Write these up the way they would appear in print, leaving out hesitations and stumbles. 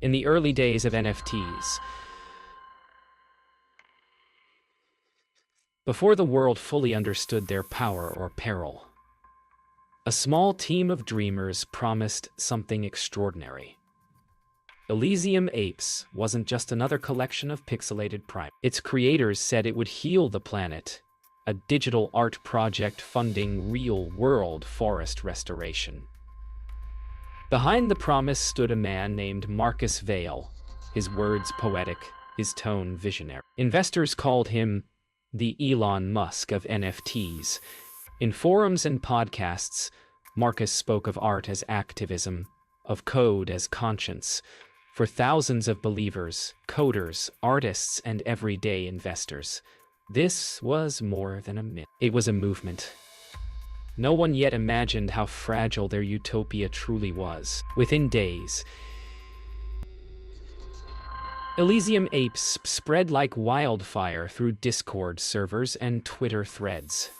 In the early days of NFTs, before the world fully understood their power or peril, a small team of dreamers promised something extraordinary. Elysium Apes wasn't just another collection of pixelated primates. Its creators said it would heal the planet, a digital art project funding real-world forest restoration. Behind the promise stood a man named Marcus Vale, his words poetic, his tone visionary. Investors called him the Elon Musk of NFTs. In forums and podcasts, Marcus spoke of art as activism, of code as conscience, for thousands of believers, coders, artists, and everyday investors. This was more than a myth. It was a movement. No one yet imagined how fragile their utopia truly was. Within days, Elysium Apes spread like wildfire through Discord servers and Twitter threads.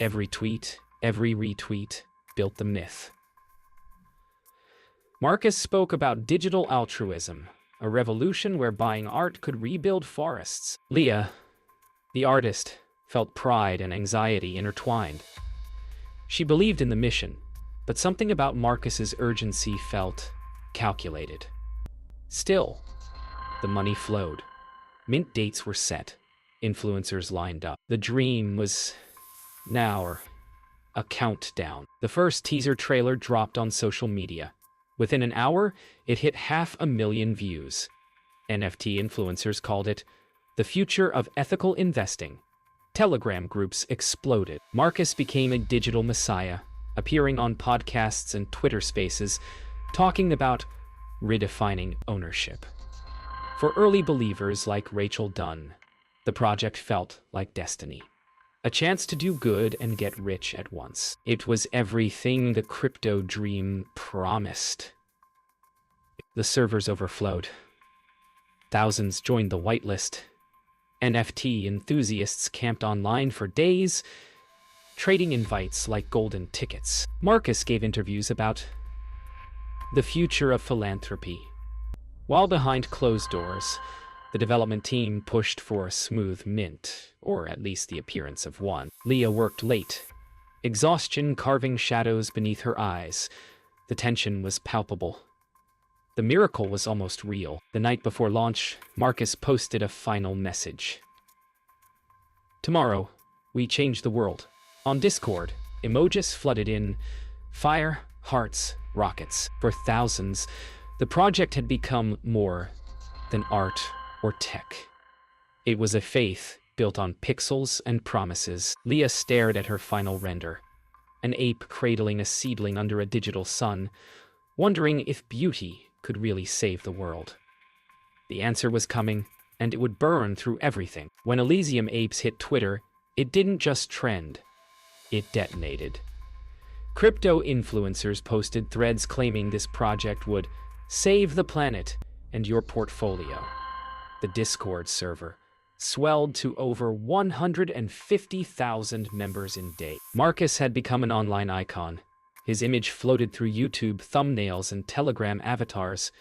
Every tweet, every retweet built the myth. Marcus spoke about digital altruism, a revolution where buying art could rebuild forests. Leah, the artist, felt pride and anxiety intertwined. She believed in the mission, but something about Marcus's urgency felt calculated. Still, the money flowed. Mint dates were set. Influencers lined up. The dream was now a countdown. The first teaser trailer dropped on social media. Within an hour, it hit 500,000 views. NFT influencers called it the future of ethical investing. Telegram groups exploded. Marcus became a digital messiah, appearing on podcasts and Twitter spaces, talking about redefining ownership. For early believers like Rachel Dunn, the project felt like destiny. A chance to do good and get rich at once. It was everything the crypto dream promised. The servers overflowed. Thousands joined the whitelist. NFT enthusiasts camped online for days, trading invites like golden tickets. Marcus gave interviews about the future of philanthropy. While behind closed doors, the development team pushed for a smooth mint, or at least the appearance of one. Leah worked late, exhaustion carving shadows beneath her eyes. The tension was palpable. The miracle was almost real. The night before launch, Marcus posted a final message. "Tomorrow, we change the world." On Discord, emojis flooded in: fire, hearts, rockets. For thousands, the project had become more than art or tech. It was a faith built on pixels and promises. Leah stared at her final render, an ape cradling a seedling under a digital sun, wondering if beauty could really save the world. The answer was coming, and it would burn through everything. When Elysium Apes hit Twitter, it didn't just trend, it detonated. Crypto influencers posted threads claiming this project would save the planet and your portfolio. The Discord server swelled to over 150,000 members in days. Marcus had become an online icon. His image floated through YouTube thumbnails and Telegram avatars.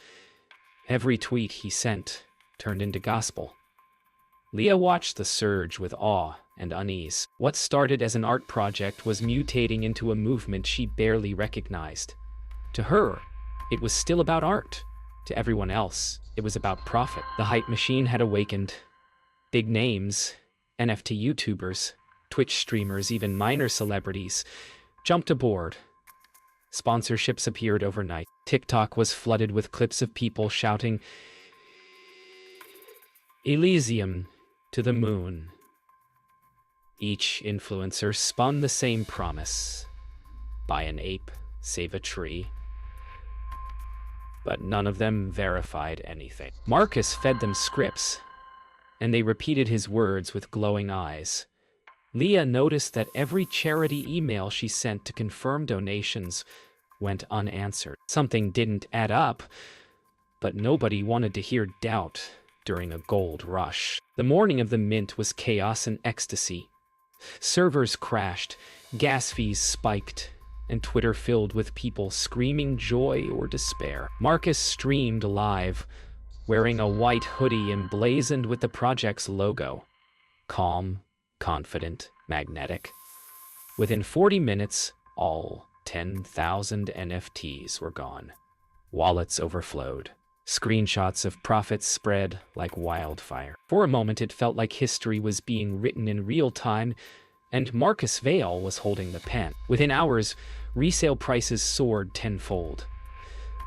Every tweet he sent turned into gospel. Leah watched the surge with awe and unease. What started as an art project was mutating into a movement she barely recognized. To her, it was still about art. To everyone else, it was about profit. The hype machine had awakened. Big names, NFT YouTubers, Twitch streamers, even minor celebrities jumped aboard. Sponsorships appeared overnight. TikTok was flooded with clips of people shouting, "Elysium to the moon." Each influencer spun the same promise: buy an ape, save a tree. But none of them verified anything. Marcus fed them scripts, and they repeated his words with glowing eyes. Leah noticed that every charity email she sent to confirm donations went unanswered. Something didn't add up, but nobody wanted to hear doubt during a gold rush. The morning of the mint was chaos and ecstasy. Servers crashed, gas fees spiked, and Twitter filled with people screaming joy or despair. Marcus streamed live, wearing a white hoodie emblazoned with the project's logo. Calm, confident, magnetic. Within 40 minutes, all 10,000 NFTs were gone. Wallets overflowed. Screenshots of profits spread like wildfire. For a moment, it felt like history was being written in real time, and Marcus Vail was holding the pen. Within hours, resale prices soared tenfold.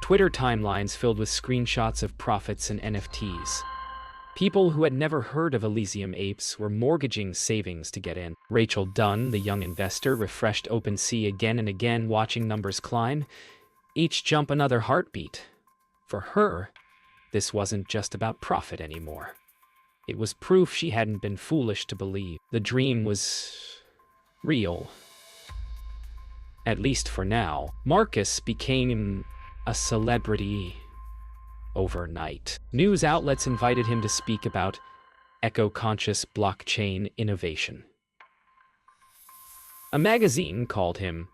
Twitter timelines filled with screenshots of profits and NFTs. People who had never heard of Elysium Apes were mortgaging savings to get in. Rachel Dunn, the young investor, refreshed OpenSea again and again, watching numbers climb, each jump another heartbeat. For her, this wasn't just about profit anymore. It was proof she hadn't been foolish to believe. The dream was real. At least for now. Marcus became a celebrity overnight. News outlets invited him to speak about eco-conscious blockchain innovation. A magazine called him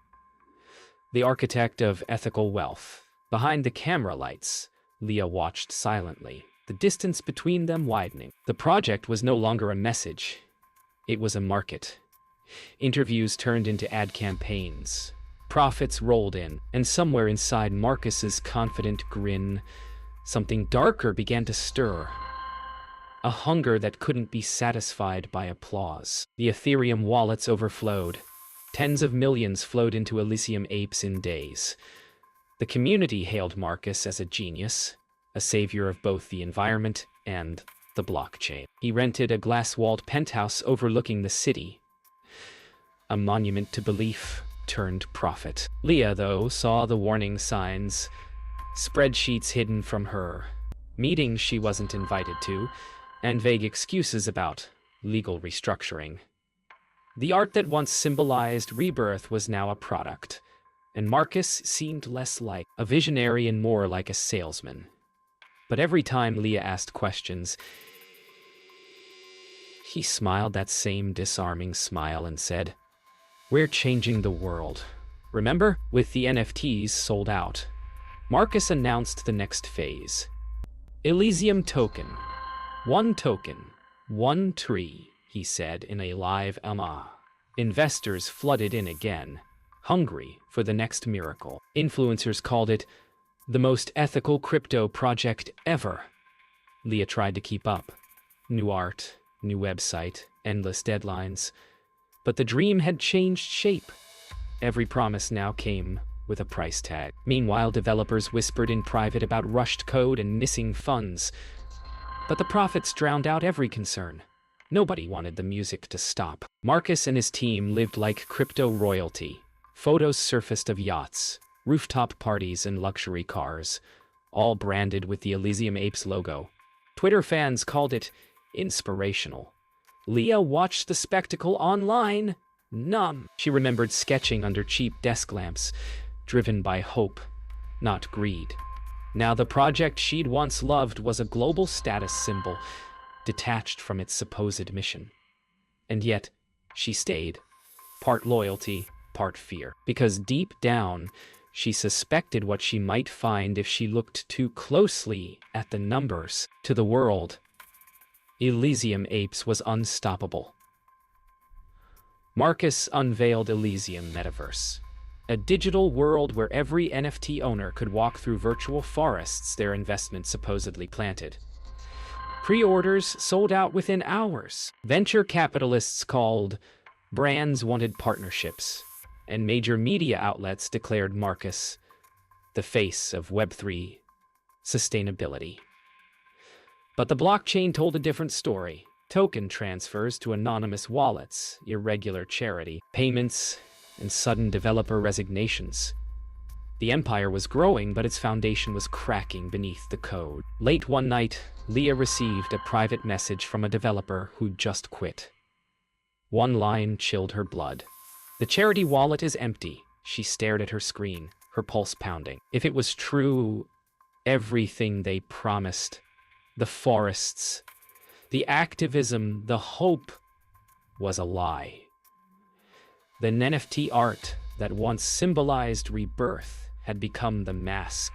the architect of ethical wealth. Behind the camera lights, Leah watched silently, the distance between them widening. The project was no longer a message. It was a market. Interviews turned into ad campaigns. Profits rolled in, and somewhere inside Marcus's confident grin, something darker began to stir. A hunger that couldn't be satisfied by applause. The Ethereum wallets overflowed. Tens of millions flowed into Elysium Apes in days. The community hailed Marcus as a genius, a savior of both the environment and the blockchain. He rented a glass-walled penthouse overlooking the city, a monument to belief turned profit. Leah, though, saw the warning signs, spreadsheets hidden from her, meetings she wasn't invited to, and vague excuses about legal restructuring. The art that once symbolized rebirth was now a product, and Marcus seemed less like a visionary and more like a salesman. But every time Leah asked questions, he smiled that same disarming smile and said, "We're changing the world." Remember? With the NFTs sold out, Marcus announced the next phase. Elysium token. One token. One tree, he said in a live Investors flooded in again, hungry for the next miracle. Influencers called it the most ethical crypto project ever. Leah tried to keep up. New art, new website, endless deadlines. But the dream had changed shape. Every promise now came with a price tag. Meanwhile, developers whispered in private about rushed code and missing funds. But the profits drowned out every concern. Nobody wanted the music to stop. Marcus and his team lived like crypto royalty. Photos surfaced of yachts, rooftop parties, and luxury cars, all branded with the Elysium Apes logo. Twitter fans called it inspirational. Leah watched the spectacle online, numb. She remembered sketching under cheap desk lamps, driven by hope, not greed. Now the project she'd once loved was a global status symbol, detached from its supposed mission. And yet, she stayed, part loyalty, part fear. Because deep down, she suspected what she might find if she looked too closely at the numbers. To the world, Elysium Apes was unstoppable. Marcus unveiled Elysium Metaverse, a digital world where every NFT owner could walk through virtual forests their investment supposedly planted. Pre-orders sold out within hours. Venture capitalists called, brands wanted partnerships, and major media outlets declared Marcus the face of Web3 sustainability. But the blockchain told a different story. Token transfers to anonymous wallets, irregular charity payments, and sudden developer resignations. The empire was growing, but its foundation was cracking beneath the code. Late one night, Leah received a private message from a developer who'd just quit. One line chilled her blood. "The charity wallet is empty." She stared at her screen, her pulse pounding. If it was true, everything they promised, the forests, the activism, the hope, was a lie. The NFT art, that once symbolized rebirth had become the mask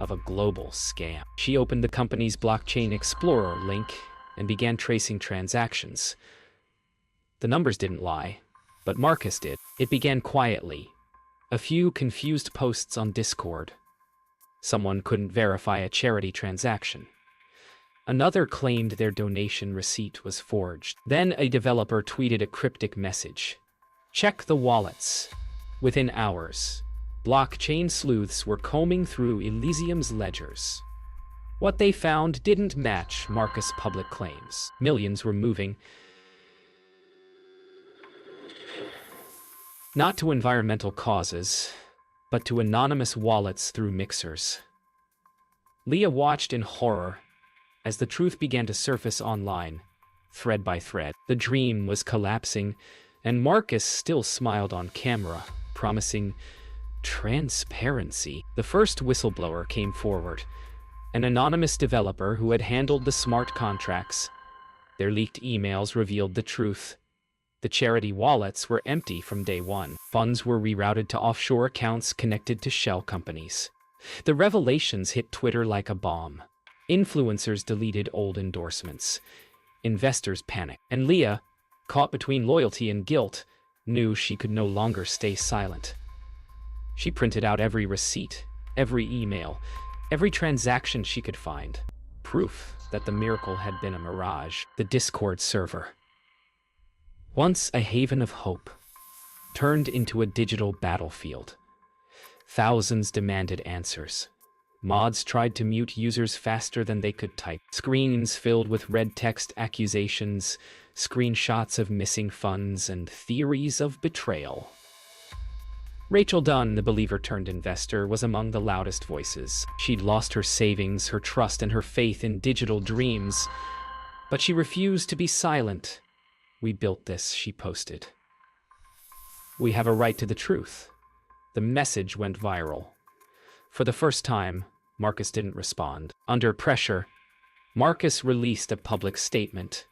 of a global scam. She opened the company's Blockchain Explorer link and began tracing transactions. The numbers didn't lie, but Marcus did. It began quietly. A few confused posts on Discord. Someone couldn't verify a charity transaction. Another claimed their donation receipt was forged. Then a developer tweeted a cryptic message. "Check the wallets." Within hours, blockchain sleuths were combing through Elysium's ledgers. What they found didn't match Marcus' public claims. Millions were moving, not to environmental causes, but to anonymous wallets through mixers. Leah watched in horror as the truth began to surface online, thread by thread. The dream was collapsing, and Marcus still smiled on camera, promising transparency. The first whistleblower came forward, an anonymous developer who had handled the smart contracts. Their leaked emails revealed the truth. The charity wallets were empty from day one. Funds were rerouted to offshore accounts connected to shell companies. The revelations hit Twitter like a bomb. Influencers deleted old endorsements. Investors panicked. And Leah, caught between loyalty and guilt, knew she could no longer stay silent. She printed out every receipt, every email, every transaction she could find. Proof that the miracle had been a mirage. The Discord server, once a haven of hope, turned into a digital battlefield. Thousands demanded answers. Mods tried to mute users faster than they could type. Screens filled with red text accusations, screenshots of missing funds, and theories of betrayal. Rachel Dunn, the believer-turned-investor, was among the loudest voices. She'd lost her savings, her trust, and her faith in digital dreams, but she refused to be silent. "We built this," she posted. "We have a right to the truth." The message went viral. For the first time, Marcus didn't respond. Under pressure, Marcus released a public statement.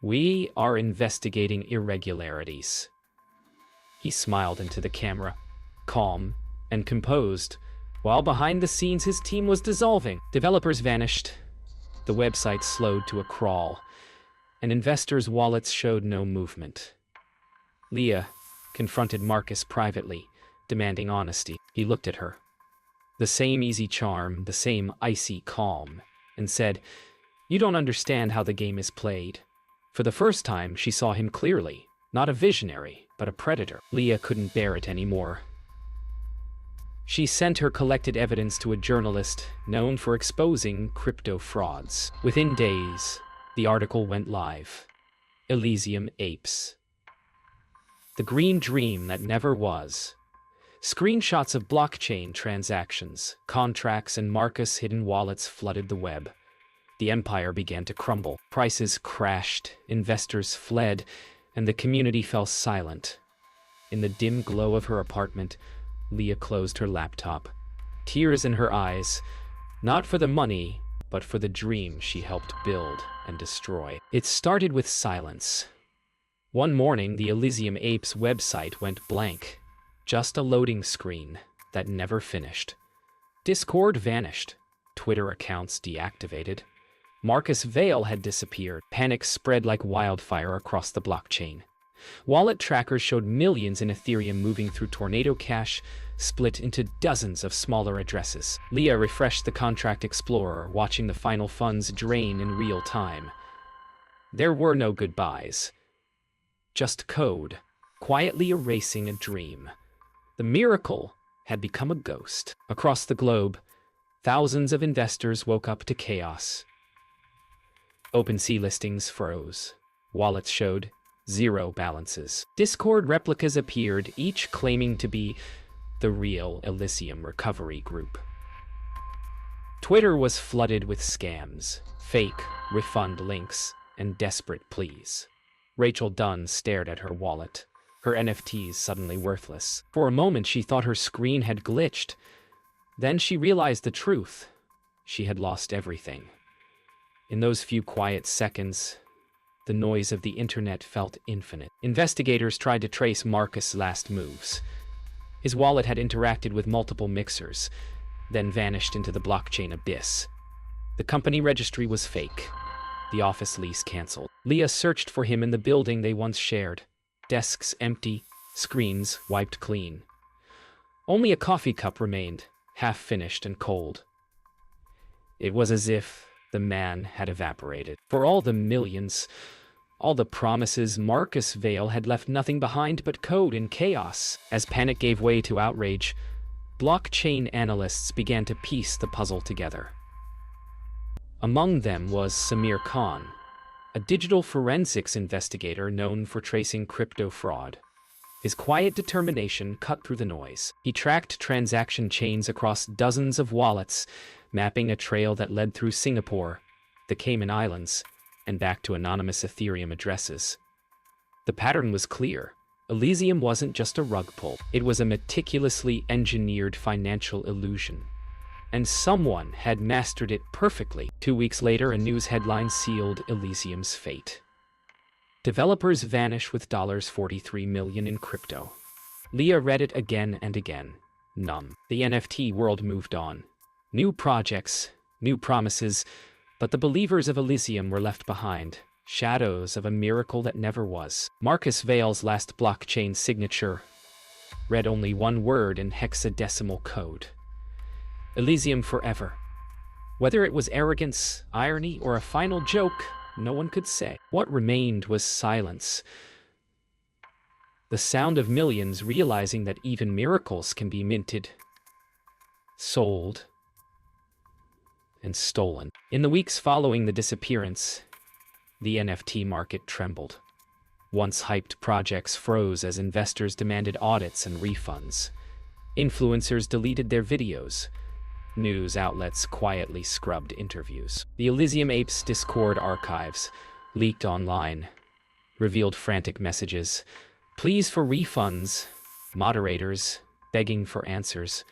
"We are investigating irregularities." He smiled into the camera, calm and composed, while behind the scenes his team was dissolving. Developers vanished, the website slowed to a crawl, and investors' wallets showed no movement. Leah confronted Marcus privately, demanding honesty. He looked at her, the same easy charm, the same icy calm, and said, "You don't understand how the game is played." For the first time, she saw him clearly, not a visionary, but a predator. Leah couldn't bear it anymore. She sent her collected evidence to a journalist known for exposing crypto frauds. Within days, the article went live. Elysium Apes. The green dream that never was. Screenshots of blockchain transactions, contracts, and Marcus' hidden wallets flooded the web. The empire began to crumble. Prices crashed, investors fled, and the community fell silent. In the dim glow of her apartment, Leah closed her laptop, tears in her eyes, not for the money, but for the dream she helped build and destroy. It started with silence. One morning, the Elysium Apes website went blank. Just a loading screen that never finished. Discord vanished. Twitter accounts deactivated. Marcus' veil had disappeared. Panic spread like wildfire across the blockchain. Wallet trackers showed millions in Ethereum moving through Tornado Cash, split into dozens of smaller addresses. Leah refreshed the Contract Explorer, watching the final funds drain in real time. There were no goodbyes. Just code, quietly erasing a dream. The miracle had become a ghost. Across the globe, thousands of investors woke up to chaos. OpenSea listings froze. Wallets showed zero balances. Discord replicas appeared, each claiming to be the real Elysium Recovery Group. Twitter was flooded with scams, fake refund links, and desperate pleas. Rachel Dunn stared at her wallet, her NFTs suddenly worthless. For a moment, she thought her screen had glitched. Then she realized the truth. She had lost everything. In those few quiet seconds, the noise of the internet felt infinite. Investigators tried to trace Marcus' last moves. His wallet had interacted with multiple mixers, then vanished into the blockchain abyss. The company registry was fake. The office lease canceled. Leah searched for him in the building they once shared. Desks empty, screens wiped clean. Only a coffee cup remained, half-finished and cold. It was as if the man had evaporated. For all the millions, all the promises, Marcus Vale had left nothing behind but code and chaos. As panic gave way to outrage, blockchain analysts began to piece the puzzle together. Among them was Samir Khan, a digital forensics investigator known for tracing crypto fraud. His quiet determination cut through the noise. He tracked transaction chains across dozens of wallets, mapping a trail that led through Singapore, the Cayman Islands, and back to anonymous Ethereum addresses. The pattern was clear. Elysium wasn't just a rug pull. It was a meticulously engineered financial illusion. And someone had mastered it perfectly. 2 weeks later, a news headline sealed Elysium's fate. Developers vanish with $43 million in crypto. Leah read it again and again, numb. The NFT world moved on. New projects, new promises, but the believers of Elysium were left behind, shadows of a miracle that never was. Marcus Vale's last blockchain signature read only one word in hexadecimal code. Elysium forever. Whether it was arrogance, irony, or a final joke, no one could say. What remained was silence. The sound of millions realizing that even miracles can be minted, sold, and stolen. In the weeks following the disappearance, the NFT market trembled. Once hyped projects froze as investors demanded audits and refunds. Influencers deleted their videos. News outlets quietly scrubbed interviews. The Elysium Apes Discord archives, leaked online, revealed frantic messages, pleas for refunds, moderators begging for answers.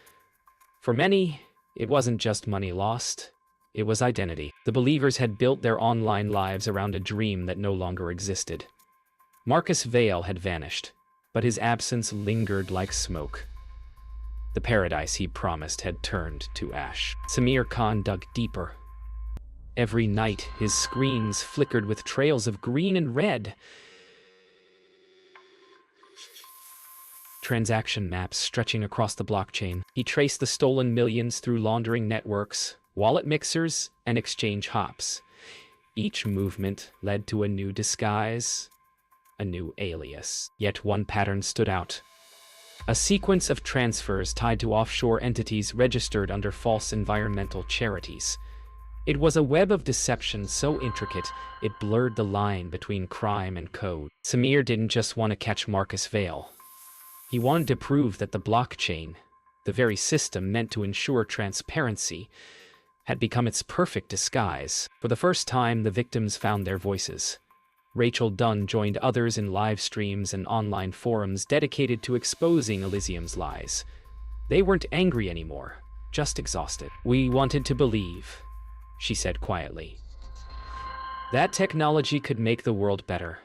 For many, it wasn't just money lost, it was identity. The believers had built their online lives around a dream that no longer existed. Marcus Vale had vanished, but his absence lingered like smoke. The paradise he promised had turned to ash. Samir Khan dug deeper. Every night, his screens flickered with trails of green and red. Transaction maps stretching across the blockchain. He traced the stolen millions through laundering networks, wallet mixers, and exchange hops. Each movement led to a new disguise, a new alias. Yet one pattern stood out. A sequence of transfers tied to offshore entities registered under false environmental charities. It was a web of deception so intricate, it blurred the line between crime and code. Samir didn't just want to catch Marcus Vale. He wanted to prove that the blockchain, the very system meant to ensure transparency, had become its perfect disguise. For the first time, the victims found their voices. Rachel Dunn joined others in live streams and online forums dedicated to exposing Elysium's lies. They weren't angry anymore, just exhausted. "We wanted to believe," she said quietly, "that technology could make the world better."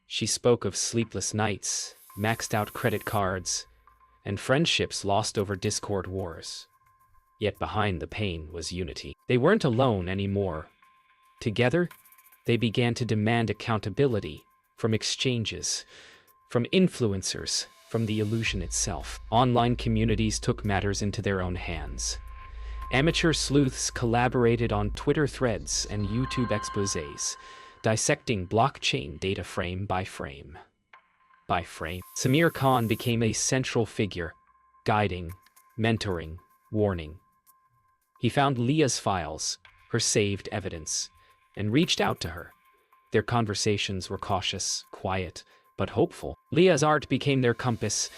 She spoke of sleepless nights, maxed out credit cards, and friendships lost over Discord wars. Yet behind the pain was unity. They weren't alone anymore. Together, they began to demand accountability from exchanges, from influencers, from the illusion itself. Online communities took matters into their own hands. Amateur sleuths collaborated on Twitter threads and YouTube exposés, dissecting blockchain data frame by frame. Samir Khan became a central figure, guiding, mentoring, warning. He found Leah's files, her saved evidence, and reached out to her. Their conversations were cautious, quiet, but hopeful. Leah's art became their compass.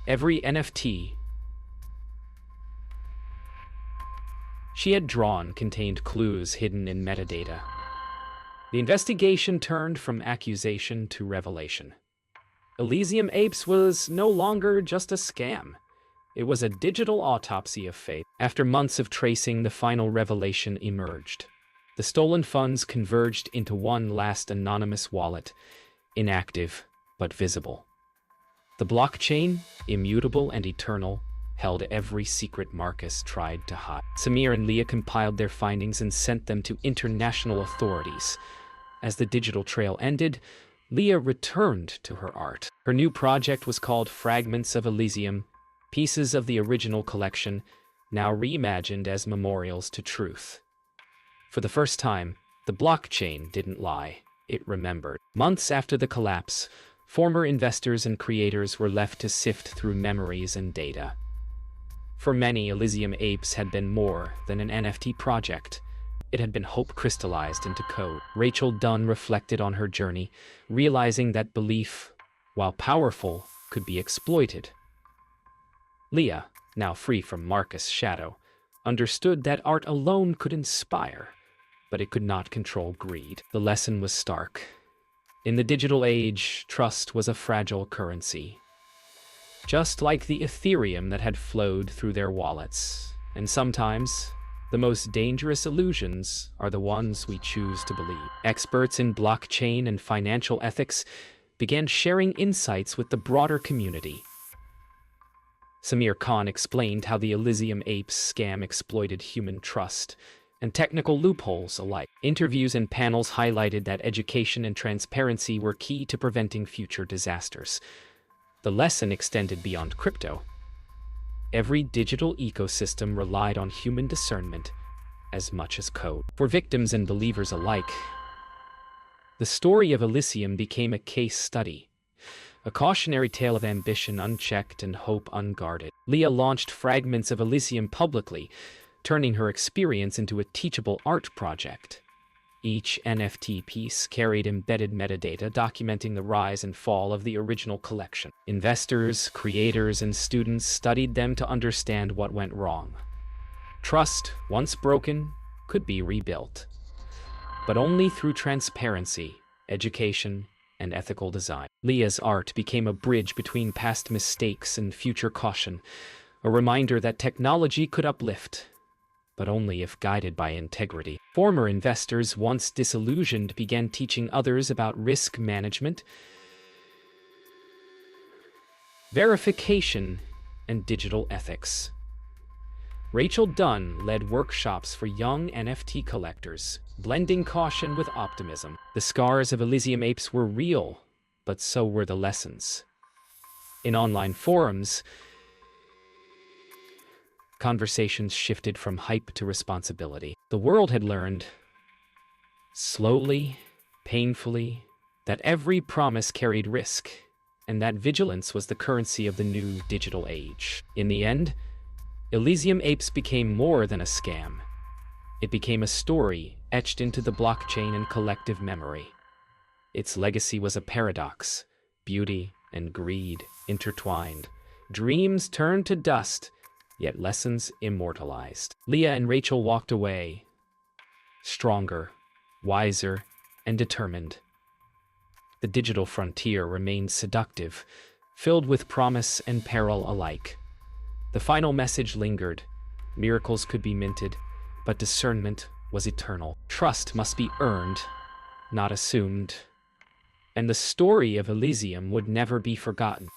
Every NFT she had drawn contained clues hidden in metadata. The investigation turned from accusation to revelation. Elysium Apes was no longer just a scam. It was a digital autopsy of faith. After months of tracing, the final revelation emerged. The stolen funds converged into one last anonymous wallet, inactive but visible. The blockchain, immutable and eternal, held every secret Marcus tried to hide. Samir and Leah compiled their findings and sent them to international authorities. As the digital trail ended, Leah returned to her art. Her new project was called Fragments of Elysium, pieces of the original collection, now reimagined as memorials to truth. For the first time, the blockchain didn't lie, it remembered. Months after the collapse, former investors and creators were left to sift through memories and data. For many, Elysium Apes had been more than an NFT project. It had been hope crystallized into code. Rachel Dunn reflected on her journey, realizing that belief, while powerful, could be exploited. Leah, now free from Marcus' shadow, understood that art alone could inspire, but it could not control greed. The lesson was stark. In the digital age, trust was a fragile currency, just like the Ethereum that had flowed through their wallets. And sometimes, the most dangerous illusions are the ones we choose to believe. Experts in blockchain and financial ethics began sharing insights with the broader community. Samir Khan explained how the Elysium Apes scam exploited human trust and technical loopholes alike. Interviews and panels highlighted that education and transparency were key to preventing future disasters. The lesson extended beyond crypto. Every digital ecosystem relied on human discernment as much as code. For victims and believers alike, the story of Elysium became a case study, a cautionary tale of ambition unchecked and hope unguarded. Leah launched Fragments of Elysium publicly, turning her experience into a teachable art project. Each NFT piece carried embedded metadata documenting the rise and fall of the original collection. Investors, creators, and students studied them to understand what went wrong. Trust, once broken, could be rebuilt, but only through transparency, education, and ethical design. Leah's art became a bridge between past mistakes and future caution, a reminder that technology could uplift, but only if guided by integrity. Former investors, once disillusioned, began teaching others about risk management, verification, and digital ethics. Rachel Dunn led workshops for young NFT collectors, blending caution with optimism. The scars of Elysium Apes were real, but so were the lessons. In online forums, conversations shifted from hype to responsibility. The world had learned, slowly, painfully, that every promise carried risk, and that vigilance was the currency of the new digital age. In the end, Elysium Apes became more than a scam. It became a story etched into the blockchain and collective memory. Its legacy was a paradox, beauty and greed intertwined. Dreams turned to dust, yet lessons immortalized. Leah and Rachel walked away, stronger, wiser, and determined. The digital frontier remained seductive, filled with promise and peril alike. The final message lingered. Miracles could be minted, but discernment was eternal. Trust must be earned, not assumed. And the story of Elysium would never be forgotten.